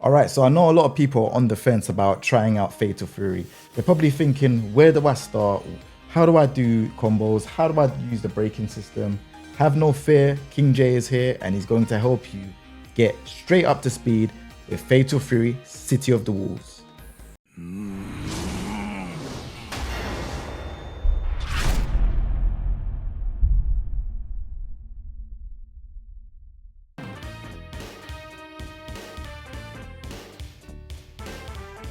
All right, so I know a lot of people are on the fence about trying out Fatal Fury. They're probably thinking, where do I start? How do I do combos? How do I use the braking system? Have no fear, King J is here and he's going to help you get straight up to speed with Fatal Fury City of the Wolves.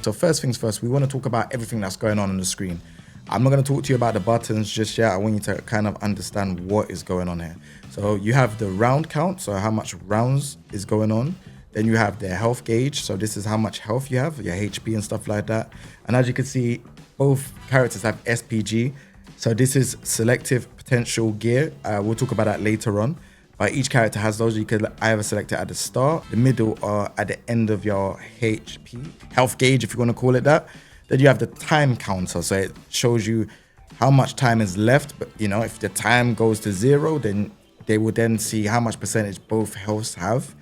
So first things first, we want to talk about everything that's going on the screen. I'm not going to talk to you about the buttons just yet. I want you to kind of understand what is going on here. So you have the round count, so how much rounds is going on. Then you have the health gauge, so this is how much health you have, your HP and stuff like that. And as you can see, both characters have SPG. So this is selective potential gear. We'll talk about that later on. But each character has those. You could either select it at the start, the middle, or at the end of your HP, health gauge, if you want to call it that. Then you have the time counter, so it shows you how much time is left. But you know, if the time goes to 0, then they will then see how much percentage both healths have,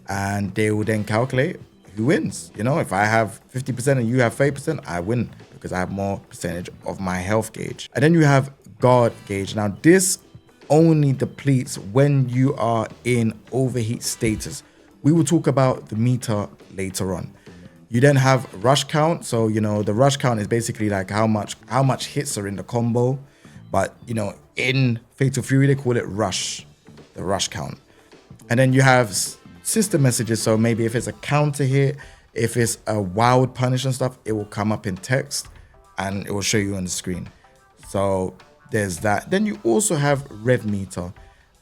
and they will then calculate who wins. You know, if I have 50% and you have 30%, I win because I have more percentage of my health gauge. And then you have guard gauge. Now this only depletes when you are in overheat status. We will talk about the meter later on. You then have rush count. So, you know, the rush count is basically like how much hits are in the combo. But, you know, in Fatal Fury, they call it rush, the rush count. And then you have system messages. So maybe if it's a counter hit, if it's a wild punish and stuff, it will come up in text and it will show you on the screen. So there's that. Then you also have Rev Meter.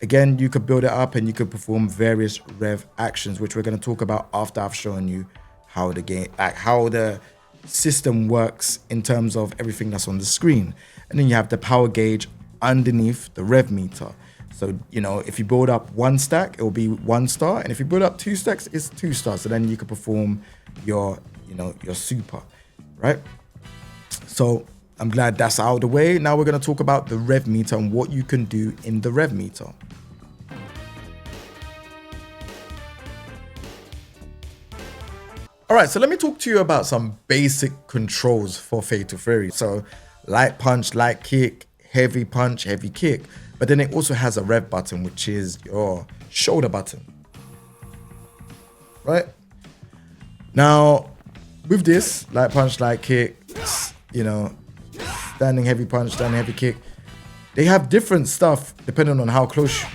Again, you could build it up and you could perform various Rev actions, which we're going to talk about after I've shown you how the game, like how the system works in terms of everything that's on the screen. And then you have the power gauge underneath the Rev Meter. So, you know, if you build up 1 stack, it will be 1 star. And if you build up 2 stacks, it's 2 stars. So then you can perform your, you know, your super, right? So I'm glad that's out of the way. Now we're going to talk about the Rev Meter and what you can do in the Rev Meter. All right, so let me talk to you about some basic controls for Fatal Fury. So light punch, light kick, heavy punch, heavy kick. But then it also has a rev button, which is your shoulder button, right? Now, with this, light punch, light kick, you know, standing heavy punch, standing heavy kick, they have different stuff depending on how close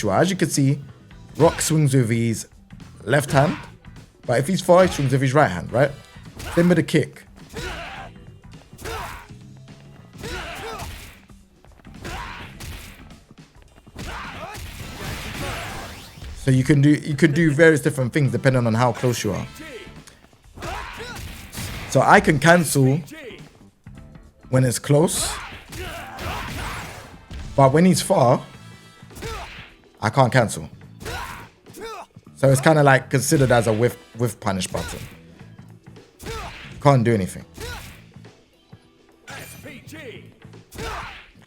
you are. As you can see, Rock swings with his left hand, but if he's far, he swings with his right hand, right? Same with the kick. So you could do various different things depending on how close you are. So I can cancel when it's close, but when he's far, I can't cancel. So it's kind of like considered as a whiff punish button. Can't do anything.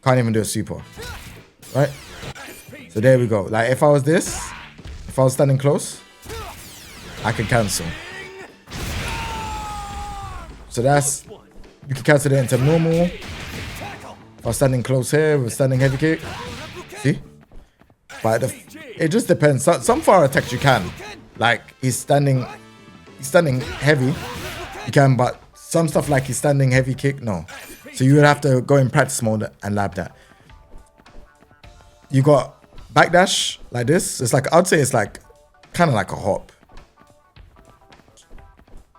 Can't even do a super, right? So there we go. Like if I was this, if I was standing close, I can cancel. So that's, you can cancel it into normal. If I was standing close here with standing heavy kick, see? But it just depends. Some fire attacks you can, like he's standing heavy, you can. But some stuff like he's standing heavy kick, no. So you would have to go in practice mode and lab that. You got backdash like this. It's like, I'd say it's like kind of like a hop.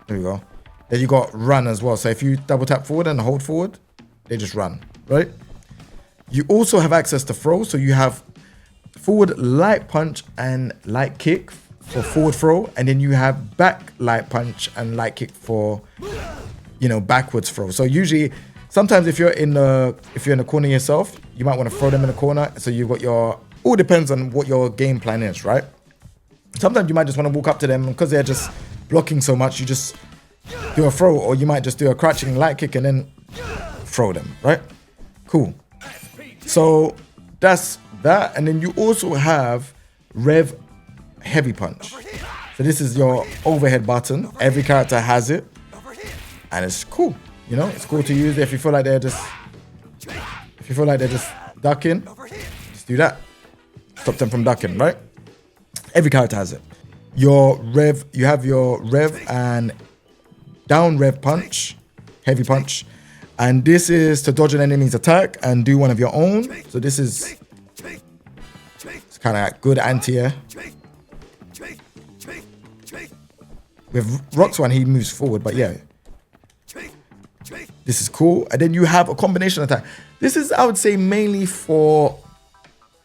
There we go. Then you got run as well. So if you double tap forward and hold forward, they just run, right? You also have access to throw. So you have forward light punch and light kick for forward throw. And then you have back light punch and light kick for, you know, backwards throw. So usually, sometimes if you're in the corner yourself, you might want to throw them in the corner. So you've got your, all depends on what your game plan is, right? Sometimes you might just want to walk up to them because they're just blocking so much. You just do a throw, or you might just do a crouching light kick and then throw them, right? Cool. So that's that. And then you also have Rev Heavy Punch. So this is your overhead button. Every character has it, and it's cool. You know, it's cool to use if you feel like they're just ducking. Just do that. Stop them from ducking, right? Every character has it. Your rev, you have your rev and down rev punch, heavy punch, and this is to dodge an enemy's attack and do one of your own. So this is, it's kind of like good anti-air. With Rock's one, he moves forward, but yeah. This is cool. And then you have a combination attack. This is, I would say, mainly for,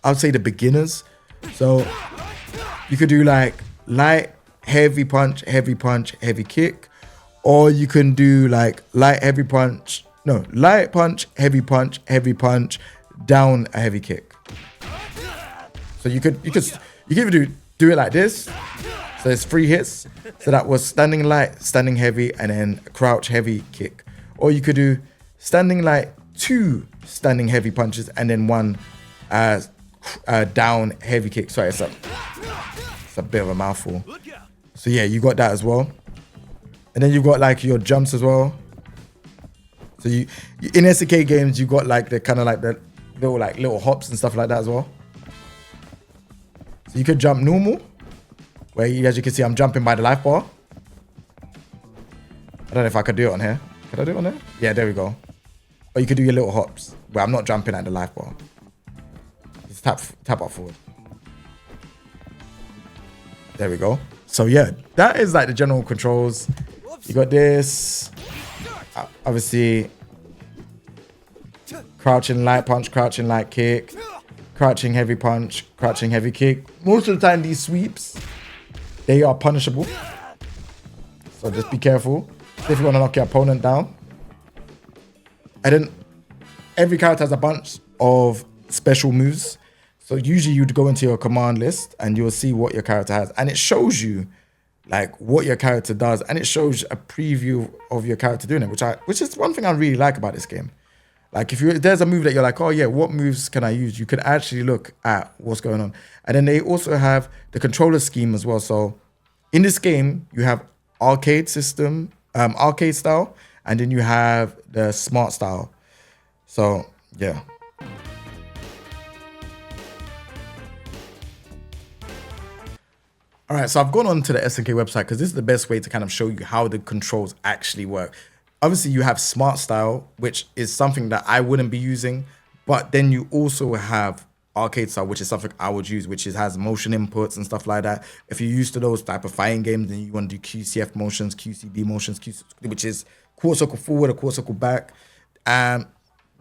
I would say, the beginners. So you could do like light, heavy punch, heavy kick. Or you can do like light punch, heavy punch, down a heavy kick. So you could even do it like this. So it's 3 hits. So that was standing light, standing heavy, and then crouch heavy kick. Or you could do standing light, 2 standing heavy punches, and then 1 down heavy kick. Sorry, it's a bit of a mouthful. So yeah, you got that as well. And then you got like your jumps as well. So you in SNK games, you got like the kind of like the little hops and stuff like that as well. So you could jump normal, where as you can see, I'm jumping by the life bar. I don't know if I could do it on here. Could I do it on there? Yeah, there we go. Or you could do your little hops, where I'm not jumping at the life bar. Just tap up forward. There we go. So yeah, that is like the general controls. You got this. Obviously, crouching light punch, crouching light kick, crouching heavy punch, crouching heavy kick. Most of the time, these sweeps, they are punishable. So just be careful if you want to knock your opponent down. And then every character has a bunch of special moves. So usually you'd go into your command list and you'll see what your character has. And it shows you like what your character does. And it shows a preview of your character doing it, which is one thing I really like about this game. Like if there's a move that you're like, oh yeah, what moves can I use? You can actually look at what's going on. And then they also have the controller scheme as well. So in this game, you have arcade system, arcade style, and then you have the smart style. So yeah. All right, so I've gone on to the SNK website because this is the best way to kind of show you how the controls actually work. Obviously, you have smart style, which is something that I wouldn't be using, but then you also have arcade style, which is something I would use, which has motion inputs and stuff like that. If you're used to those type of fighting games, then you want to do QCF motions, QCB motions, which is quarter circle forward or quarter circle back.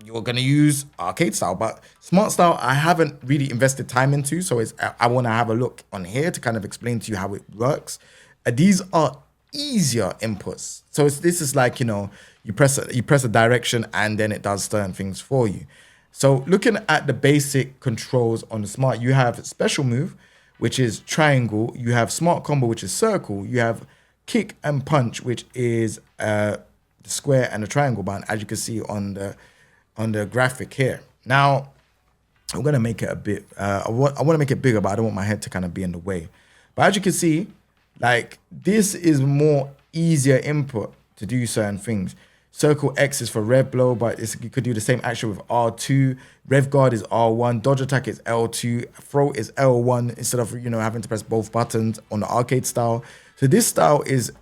You're going to use arcade style, but smart style, I haven't really invested time into. So I want to have a look on here to kind of explain to you how it works. These are easier inputs. So this is like, you know, you press a direction and then it does certain things for you. So looking at the basic controls on the smart, you have special move, which is triangle. You have smart combo, which is circle. You have kick and punch, which is the square and the triangle button, as you can see on the graphic here. Now, I'm gonna make it a bit, I want to make it bigger, but I don't want my head to kind of be in the way. But as you can see, like this is more easier input to do certain things. Circle X is for rev blow, but you could do the same action with R2. Rev guard is R1. Dodge attack is L2. Throw is L1 instead of, you know, having to press both buttons on the arcade style. So this style is,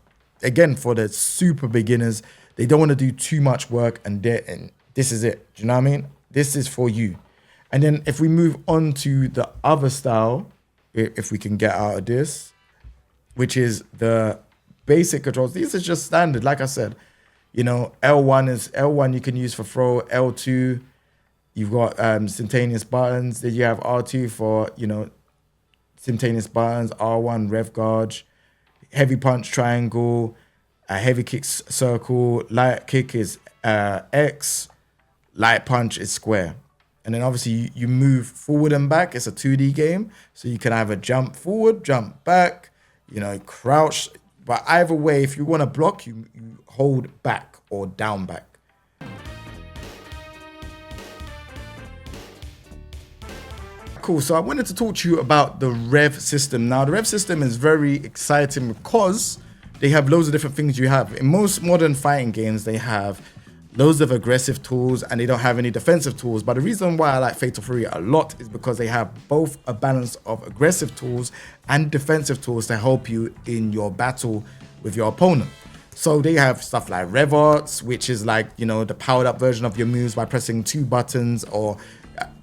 again, for the super beginners. They don't want to do too much work, and this is it. Do you know what I mean? This is for you. And then if we move on to the other style, if we can get out of this, which is the basic controls. These are just standard. Like I said, you know, L1 you can use for throw. L2, you've got simultaneous buttons. Then you have R2 for, you know, simultaneous buttons. R1, rev guard. Heavy punch, triangle. Heavy kick, circle. Light kick is X. Light punch is square. And then obviously you move forward and back. It's a 2D game. So you can either jump forward, jump back, you know, crouch. But either way, if you want to block, you hold back or down back. cool. So I wanted to talk to you about the Rev system. Now, the Rev system is very exciting because they have loads of different things you have. In most modern fighting games, they have loads of aggressive tools and they don't have any defensive tools. But the reason why I like Fatal Fury a lot is because they have both a balance of aggressive tools and defensive tools to help you in your battle with your opponent. So they have stuff like Rev Arts, which is like, you know, the powered up version of your moves by pressing 2 buttons, or,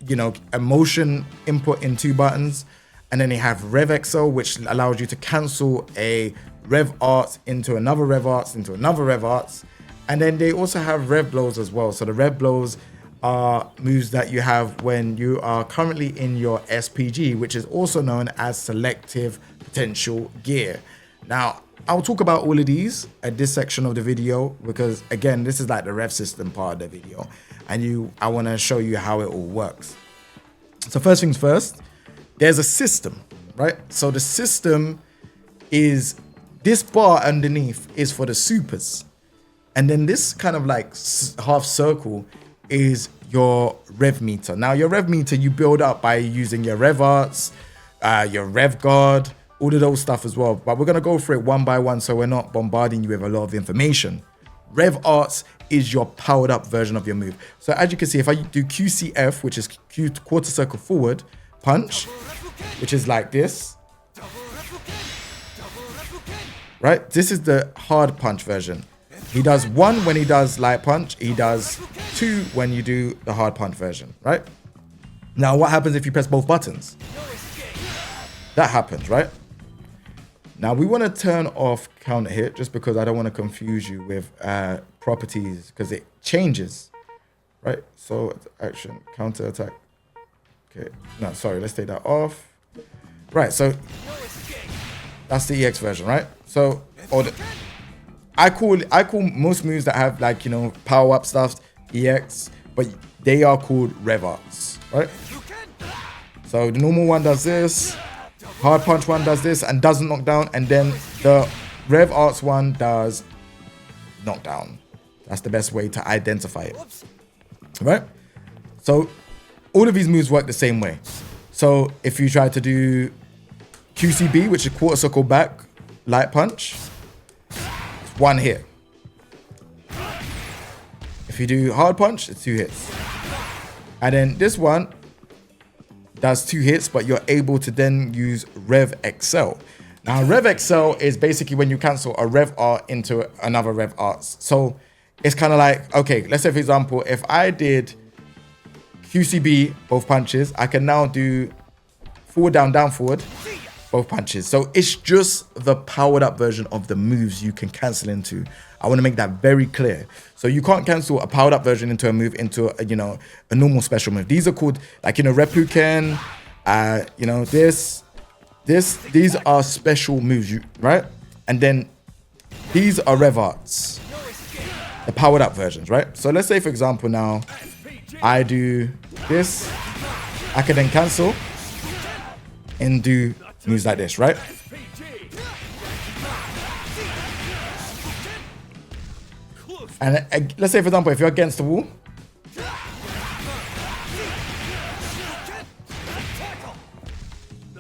you know, a motion input in 2 buttons. And then they have Rev XL, which allows you to cancel a Rev Arts into another Rev Arts into another Rev Arts. And then they also have Rev Blows as well. So the Rev Blows are moves that you have when you are currently in your SPG, which is also known as Selective Potential Gear. Now, I'll talk about all of these at this section of the video because, again, this is like the Rev system part of the video. And I want to show you how it all works. So first things first, there's a system, right? So the system is, this bar underneath is for the supers. And then this kind of like half circle is your Rev Meter. Now, your Rev Meter you build up by using your Rev Arts, your Rev Guard, all of those stuff as well. But we're going to go through it one by one so we're not bombarding you with a lot of information. Rev Arts is your powered up version of your move. So as you can see, if I do QCF, which is quarter circle forward, punch, which is like this, right? This is the hard punch version. He does 1 when he does light punch. He does 2 when you do the hard punch version, right? Now, what happens if you press both buttons? That happens, right? Now, we want to turn off counter hit just because I don't want to confuse you with properties because it changes, right? So, action, counter attack. Okay, no, sorry, let's take that off. Right, so that's the EX version, right? So, I call most moves that have, like, you know, power up stuff EX, but they are called Rev Arts, right? So the normal one does this, hard punch one does this and doesn't knock down, and then the Rev Arts one does knock down. That's the best way to identify it, right? So all of these moves work the same way. So if you try to do QCB, which is quarter circle back, light punch, 1 hit. If you do hard punch, it's 2 hits. And then this one does 2 hits, but you're able to then use Rev XL. Now, Rev XL is basically when you cancel a Rev Art into another Rev Arts. So it's kind of like, okay, let's say, for example, if I did QCB, both punches, I can now do forward, down, down, forward, both punches. So it's just the powered up version of the moves you can cancel into. I want to make that very clear. So you can't cancel a powered up version into a move into a, you know, a normal special move. These are called, like, you know, Reppuken, you know, these are special moves, right? And then these are Rev Arts, the powered up versions, right? So let's say, for example, now I do this, I can then cancel and do moves like this, right? And let's say, for example, if you're against the wall,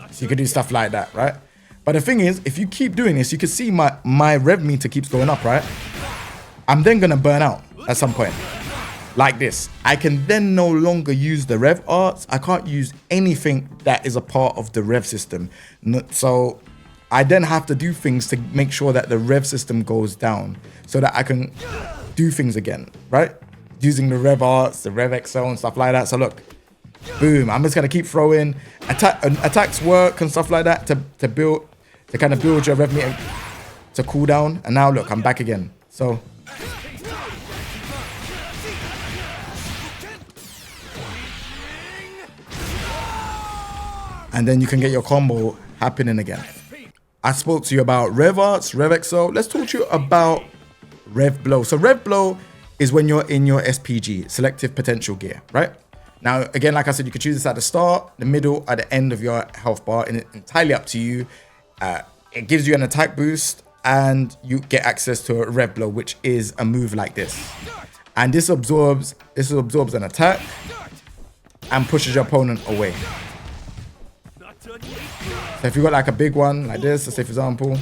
so you can do stuff like that, right? But the thing is, if you keep doing this, you can see my Rev Meter keeps going up, right? I'm then gonna burn out at some point, like this. I can then no longer use the Rev Arts. I can't use anything that is a part of the Rev system. So I then have to do things to make sure that the Rev system goes down so that I can do things again, right? Using the Rev Arts, the Rev XL and stuff like that. So look, boom, I'm just gonna keep throwing attacks work and stuff like that to kind of build your Rev Meter to cool down. And now look, I'm back again. So and then you can get your combo happening again. I spoke to you about Rev Arts, Rev XL. Let's talk to you about Rev Blow. So Rev Blow is when you're in your SPG, Selective Potential Gear, right? Now, again, like I said, you could choose this at the start, the middle, at the end of your health bar, and it's entirely up to you. It gives you an attack boost, and you get access to a Rev Blow, which is a move like this. And this absorbs an attack and pushes your opponent away. So if you got like a big one like this, let's say for example,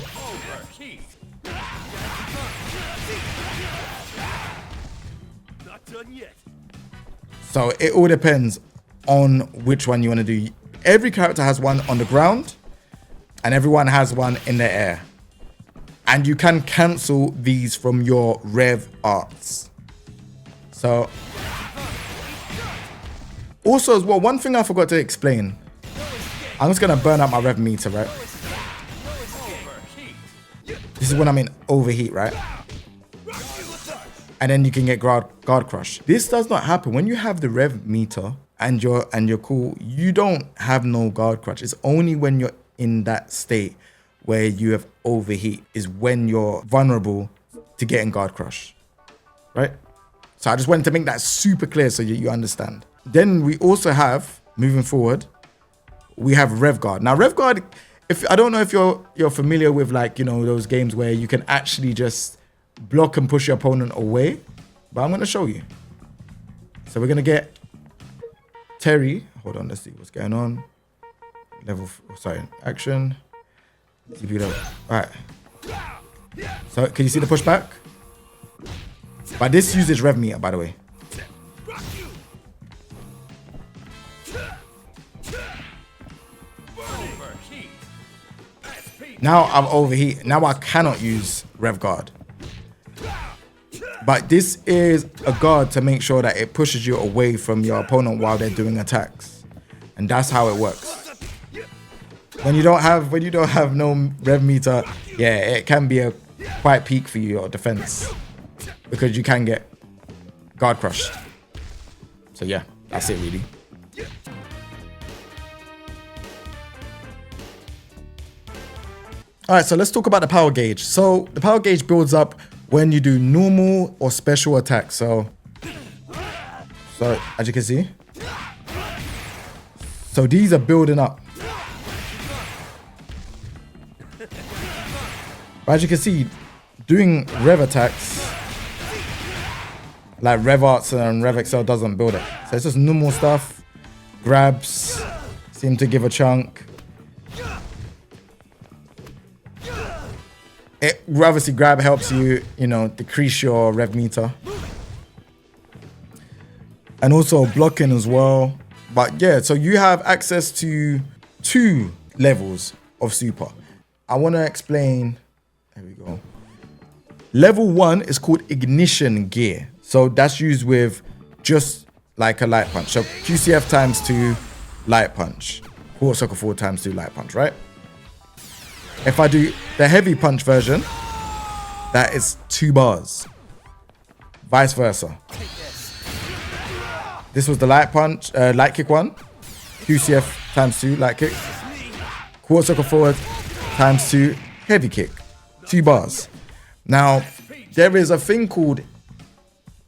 so it all depends on which one you want to do. Every character has one on the ground and everyone has one in the air. And you can cancel these from your Rev arts. So also as well, one thing I forgot to explain. I'm just going to burn out my Rev meter, right? This is when I'm in overheat, right? And then you can get guard crush. This does not happen when you have the Rev meter and you're cool. You don't have no guard crush. It's only when you're in that state where you have overheat is when you're vulnerable to getting guard crush, right? So I just wanted to make that super clear so you understand. Then we also have, moving forward, we have Rev Guard. Now Rev Guard, if I don't know if you're familiar with like, you know, those games where you can actually just block and push your opponent away, but I'm going to show you. So we're going to get Terry. Hold on, let's see what's going on. Action. TP level. All right. So can you see the pushback? But this uses Rev Meter, by the way. Now I'm overheat. Now I cannot use Rev Guard. But this is a guard to make sure that it pushes you away from your opponent while they're doing attacks. And that's how it works. When you don't have no Rev Meter, yeah, it can be a quite peak for your defense. Because you can get guard crushed. So yeah, that's it really. All right, so let's talk about the power gauge. So the power gauge builds up when you do normal or special attacks. So as you can see, so these are building up. But as you can see, doing Rev attacks, like Rev Arts and Rev Excel doesn't build it. So it's just normal stuff. Grabs seem to give a chunk. It obviously grab helps you, you know, decrease your Rev meter. And also blocking as well. But yeah, so you have access to 2 levels of super. I want to explain. There we go. Level 1 is called ignition gear. So that's used with just like a light punch. So QCF times 2 light punch. Quarter circle forward times 2 light punch, right? If I do the heavy punch version, that is 2 bars. Vice versa. This was the light punch, light kick one. QCF times 2 light kick. Quarter circle forward times 2 heavy kick. 2 bars. Now, there is a thing called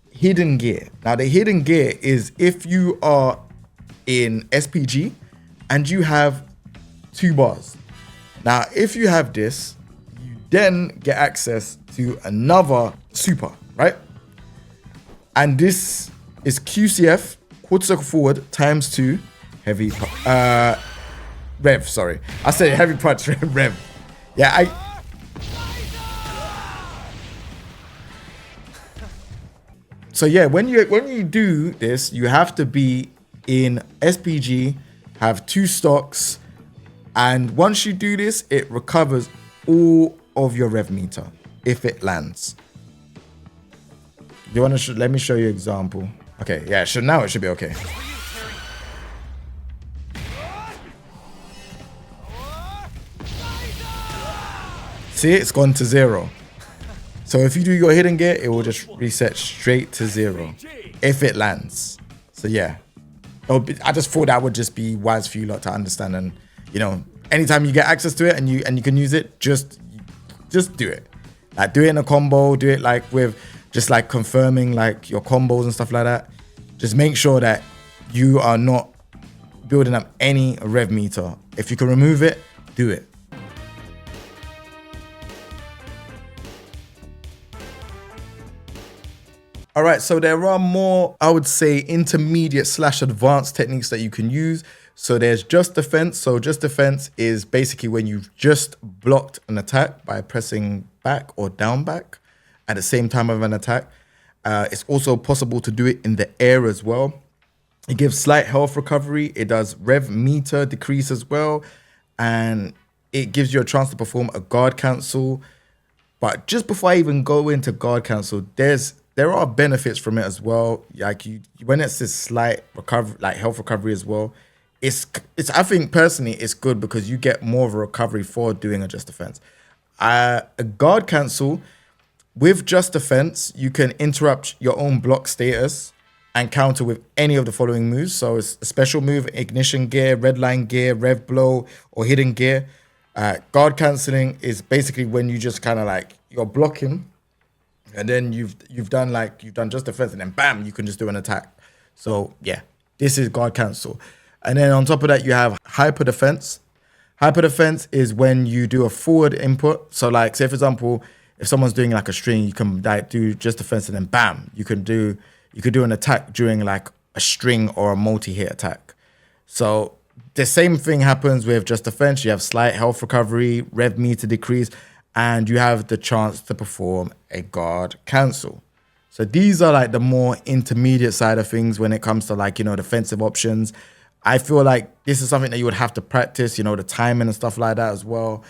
hidden gear. Now, the hidden gear is if you are in SPG and you have 2 bars. Now, if you have this, you then get access to another super, right? And this is QCF, quarter circle forward, times 2 heavy, Rev, sorry. I said heavy punch, Rev. Yeah, So yeah, when you do this, you have to be in SPG, have 2 stocks, and once you do this, it recovers all of your Rev meter if it lands. You want to let me show you an example. Okay, yeah, so now it should be okay. See, it's gone to 0. So if you do your hidden gear, it will just reset straight to 0 if it lands. So yeah, I just thought that would just be wise for you lot to understand. And you know, anytime you get access to it and you can use it, just do it. Like do it in a combo, do it like with just like confirming like your combos and stuff like that. Just make sure that you are not building up any Rev meter. If you can remove it, do it. All right, so there are more, I would say, intermediate / advanced techniques that you can use So there's just defense. So just defense is basically when you've just blocked an attack by pressing back or down back at the same time of an attack. It's also possible to do it in the air as well. It gives slight health recovery. It does Rev Meter decrease as well. And it gives you a chance to perform a guard cancel. But just before I even go into guard cancel, there are benefits from it as well. Like when it's this slight recovery, like health recovery as well, it's I think personally it's good because you get more of a recovery for doing a just defense. A guard cancel with just defense, you can interrupt your own block status and counter with any of the following moves. So it's a special move, ignition gear, red line gear, rev blow, or hidden gear. Guard canceling is basically when you just kind of like you're blocking, and then you've done just defense, and then bam, you can just do an attack. So yeah, this is guard cancel. And then on top of that, you have hyper defense. Hyper defense is when you do a forward input. So like, say for example, if someone's doing like a string, you can like do just defense, and then bam, you could do an attack during like a string or a multi-hit attack. So the same thing happens with just defense. You have slight health recovery, rev meter decrease, and you have the chance to perform a guard cancel. So these are like the more intermediate side of things when it comes to like, defensive options. I feel like this is something that you would have to practice, the timing and stuff like that as well.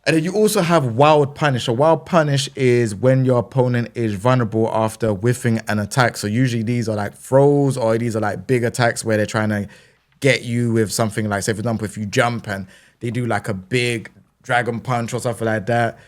And then you also have wild punish. So wild punish is when your opponent is vulnerable after whiffing an attack. So usually these are like throws, or these are like big attacks where they're trying to get you with something like, say for example, if you jump and they do like a big dragon punch or something like that,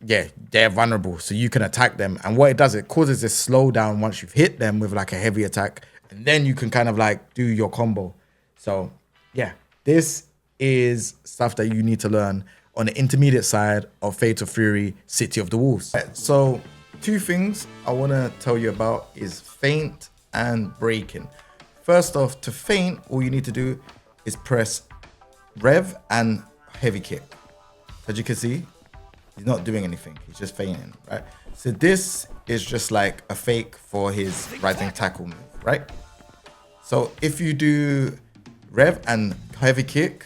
yeah, they're vulnerable. So you can attack them. And what it does, it causes this slowdown once you've hit them with like a heavy attack. And then you can kind of like do your combo. So yeah, this is stuff that you need to learn on the intermediate side of Fatal Fury City of the Wolves. So two things I want to tell you about is feint and breaking. First off, to feint, all you need to do is press rev and heavy kick. As you can see, he's not doing anything. He's just feinting, right? So this is just like a fake for his rising tackle move, right? So if you do rev and heavy kick,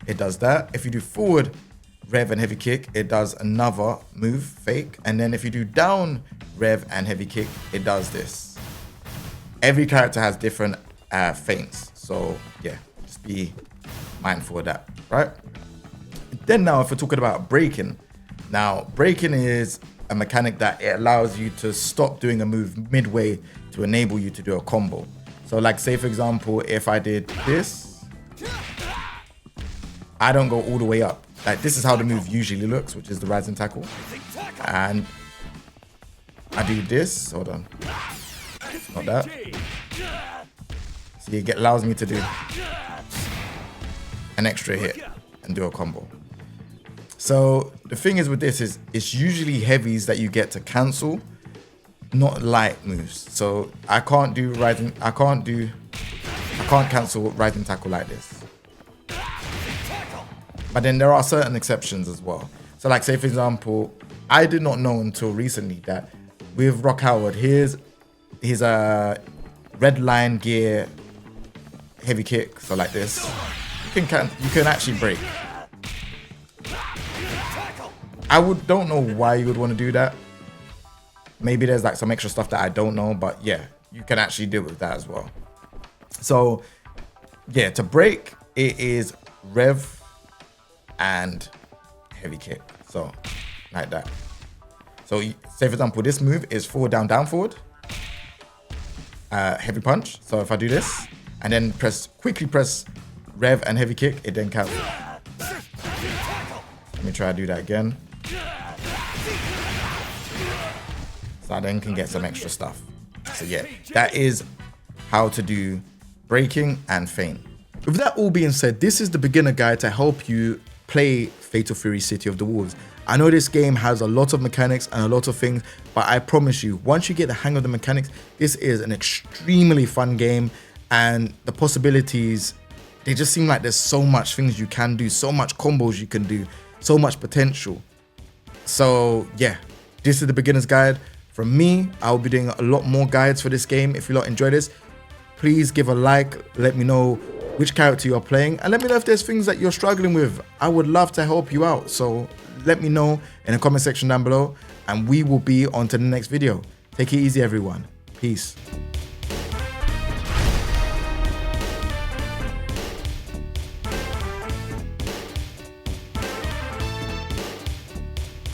it does that. If you do forward rev and heavy kick, it does another move, fake. And then if you do down rev and heavy kick, it does this. Every character has different feints. So yeah, just be mindful of that, right? Then now if we're talking about breaking, now breaking is a mechanic that it allows you to stop doing a move midway to enable you to do a combo. So like say for example, if I did this, I don't go all the way up. Like this is how the move usually looks, which is the rising tackle. And I do this, hold on. Not that. See, it allows me to do an extra hit and do a combo. So the thing is with this is it's usually heavies that you get to cancel, not light moves. So I can't cancel rising tackle like this. But then there are certain exceptions as well. So like say for example, I did not know until recently that with Rock Howard, here's a red line gear heavy kick. So like this, you can actually break. I don't know why you would want to do that. Maybe there's like some extra stuff that I don't know, but yeah, you can actually deal with that as well. So yeah, to break, it is rev and heavy kick. So like that. So say for example, this move is forward, down, down, forward. Heavy punch. So if I do this and then quickly press rev and heavy kick, it then counts. Let me try to do that again. So I then can get some extra stuff. So yeah, that is how to do breaking and feint. With that all being said, this is the beginner guide to help you play Fatal Fury City of the Wolves. I know this game has a lot of mechanics and a lot of things, but I promise you, once you get the hang of the mechanics, this is an extremely fun game, and the possibilities, they just seem like there's so much things you can do, so much combos you can do, so much potential. So yeah, this is the beginner's guide. From me, I'll be doing a lot more guides for this game. If you lot enjoy this, please give a like, let me know which character you're playing, and let me know if there's things that you're struggling with. I would love to help you out, so let me know in the comment section down below, and we will be on to the next video. Take it easy, everyone. Peace.